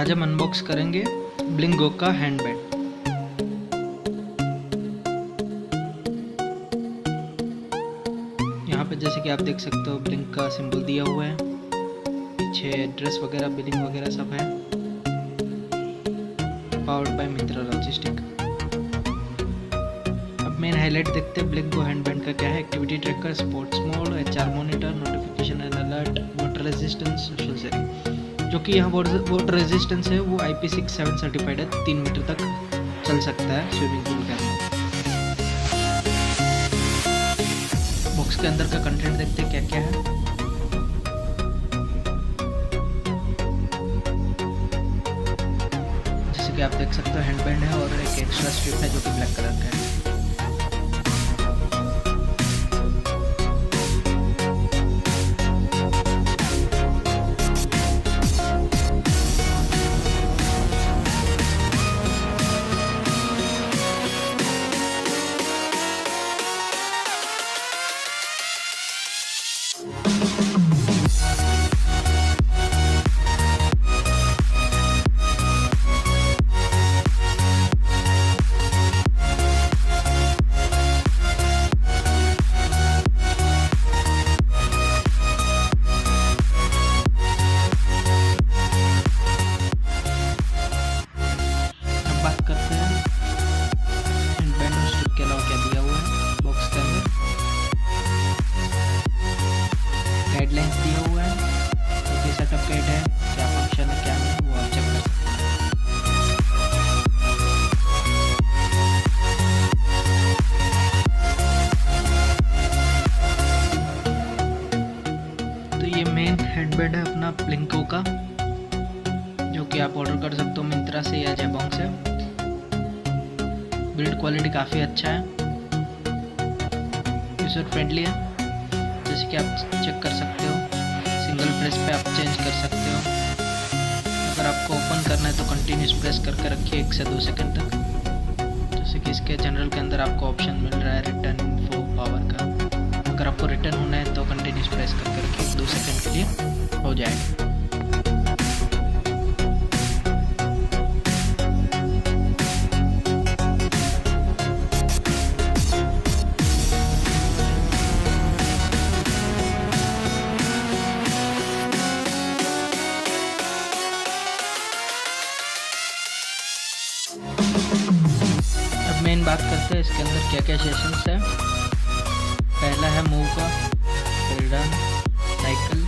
आज हम अनबॉक्स करेंगे ब्लिंगो का हैंडबैग। यहाँ पे जैसे कि आप देख सकते हो ब्लिंक का सिंबल दिया हुआ है, पीछे एड्रेस वगैरह बिलिंग वगैरह सब है। Powered by Myntra logistic. अब मेन हाईलाइट देखते हैं ब्लिंगो हैंडबैग का क्या है। Activity tracker, sports mode, HR monitor, notification and alert, water resistance, social sharing. जो कि यहाँ वाटर रेजिस्टेंस है वो IP67 सर्टिफाइड है, 3 मीटर तक चल सकता है स्विमिंग पूल के अंदर। बॉक्स के अंदर का कंटेंट देखते हैं क्या क्या है। जैसे कि आप देख सकते हो हैंडबैंड है और एक एक्स्ट्रा स्ट्रिप है जो कि ब्लैक कलर का है। बात करते हैं हैंडबैंड और स्ट्रिप के अलावा क्या दिया हुआ है बॉक्स के अंदर। गाइडलाइंस दिया हुआ है, ये सेटअप गाइड है, क्या फंक्शन है क्या नहीं वो आप चेक कर सकते हैं। तो ये मेन हैंडबैंड है अपना ब्लिंको का, जो कि आप ऑर्डर कर सकते हो मिंत्रा से या जैबोंग से। बिल्ड क्वालिटी काफ़ी अच्छा है, यूज़र फ्रेंडली है। जैसे कि आप चेक कर सकते हो, सिंगल प्रेस पे आप चेंज कर सकते हो। अगर आपको ओपन करना है तो कंटिन्यूस प्रेस करके रखिए 1 से 2 सेकंड तक। जैसे कि इसके जनरल के अंदर आपको ऑप्शन मिल रहा है रिटर्न इन्फो पावर का। अगर आपको रिटर्न होना है तो कंटिन्यूस प्रेस करके रखिए 2 सेकंड के लिए, हो जाएगा। अब मेन बात करते हैं इसके अंदर क्या क्या सेशंस है। पहला है मूव का, फिर run, cycle,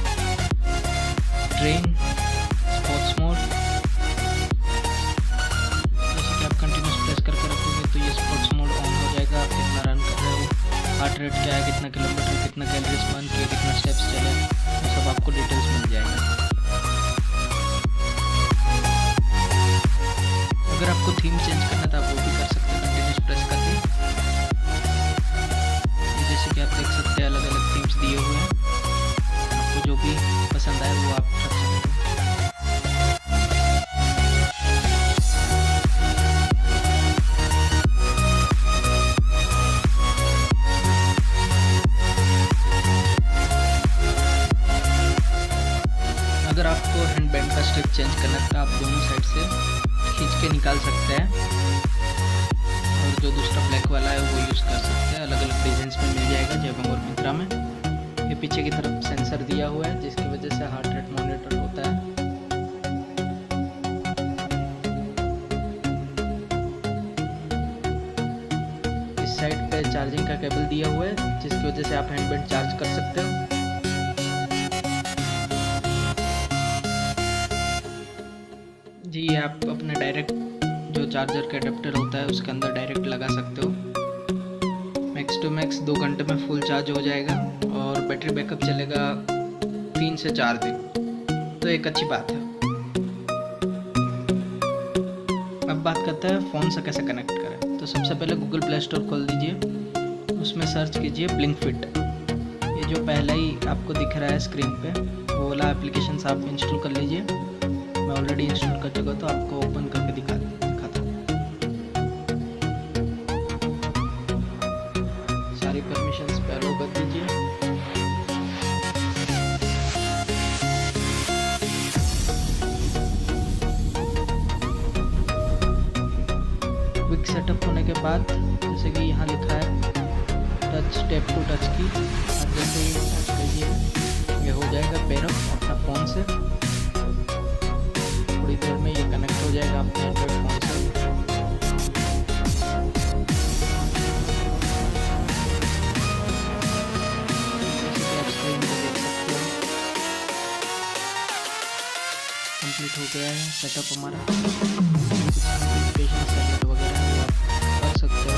train, sports mode. जैसे कि आप कंटिन्यूस प्रेस करके रखोगे तो ये स्पोर्ट्स मोड ऑन हो जाएगा। आप कितना रन कर रहे हो, हार्ट रेट क्या है, कितना किलोमीटर, कितना कैलोरीज बर्न किए, कितना स्टेप्स चले, वो सब आपको डिटेल्स मिल जाएगा। अगर आपको थीम चेंज करना है तो आप वो भी कर सकते हैं कंटिन्यूस प्रेस करके। जैसे कि आप देख सकते हैं अलग अलग थीम्स दिए हुए हैं, आपको जो भी पसंद आए वो आप रख सकते हैं। अगर आपको हैंडबैंड का स्ट्रिप चेंज करना है तो आप दोनों साइड से खींच के निकाल सकते हैं, और जो दूसरा ब्लैक वाला है वो यूज़ कर सकते हैं। अलग अलग डिजाइन्स में मिल जाएगा जैबोंग और मिंत्रा में। ये पीछे की तरफ सेंसर दिया हुआ है जिसकी वजह से हार्ट रेट मॉनिटर होता है। इस साइड पे चार्जिंग का केबल दिया हुआ है जिसकी वजह से आप हैंडबैंड चार्ज कर सकते हो। जी आप अपने डायरेक्ट जो चार्जर का अडेप्टर होता है उसके अंदर डायरेक्ट लगा सकते हो। मैक्स टू मैक्स 2 घंटे में फुल चार्ज हो जाएगा और बैटरी बैकअप चलेगा 3 से 4 दिन, तो एक अच्छी बात है। अब बात करते हैं फ़ोन से कैसे कनेक्ट करें। तो सबसे पहले गूगल प्ले स्टोर खोल दीजिए, उसमें सर्च कीजिए ब्लिंक फिट। ये जो पहला ही आपको दिख रहा है स्क्रीन पे वो वाला एप्लीकेशन आप इंस्टॉल कर लीजिए। मैं ऑलरेडी इंस्टॉल कर चुका तो आपको ओपन करके दिखाता हूँ। सारी परमिशंस पे अलो कर दीजिए। उसके बाद जैसे कि यहाँ लिखा है टच टैप टू टच की, आप जैसे ही टच करिए ये हो जाएगा पेयर अप अपना फ़ोन से। थोड़ी देर में ये कनेक्ट हो जाएगा अपने एंड्रॉइड फ़ोन से। जैसे कि आप स्क्रीन पे देख सकते हो कंप्लीट हो गया है सेटअप हमारा। कुछ नोटिफिकेशन सेटअप वगैरह है वो आप कर सकते हो,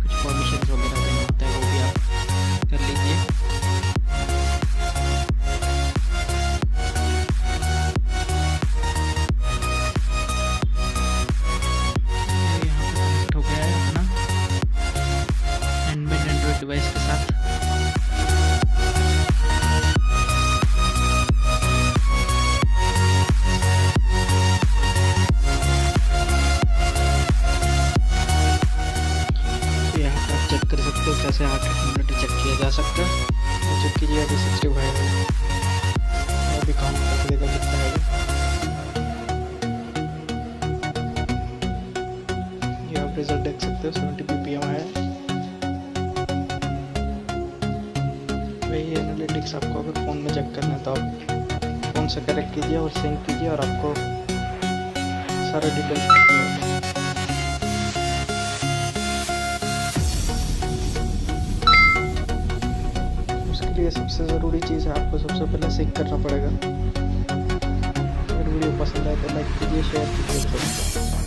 कुछ परमिशन वगैरह देना होता है वो भी आप कर लीजिए। यहाँ पे कनेक्ट हो गया है अपना हैंडमेड एंड्रॉइड डिवाइस के साथ। चेक कर सकते हो कैसे हार्ट रेट चेक किया जा सकता है। तो चेक कीजिए अभी 65 है, अभी काउंट कर देगा कितना है। ये आप रिजल्ट देख सकते हो 70 ppm है। वही एनालिटिक्स आपको अगर फ़ोन में चेक करना है तो आप फ़ोन से कनेक्ट कीजिए और सिंक कीजिए और आपको सारा डिटेल्स मिलेगा। ये सबसे ज़रूरी चीज़ है, आपको सबसे पहले सिंक करना पड़ेगा। अगर वीडियो पसंद आए तो लाइक कीजिए, शेयर कीजिए।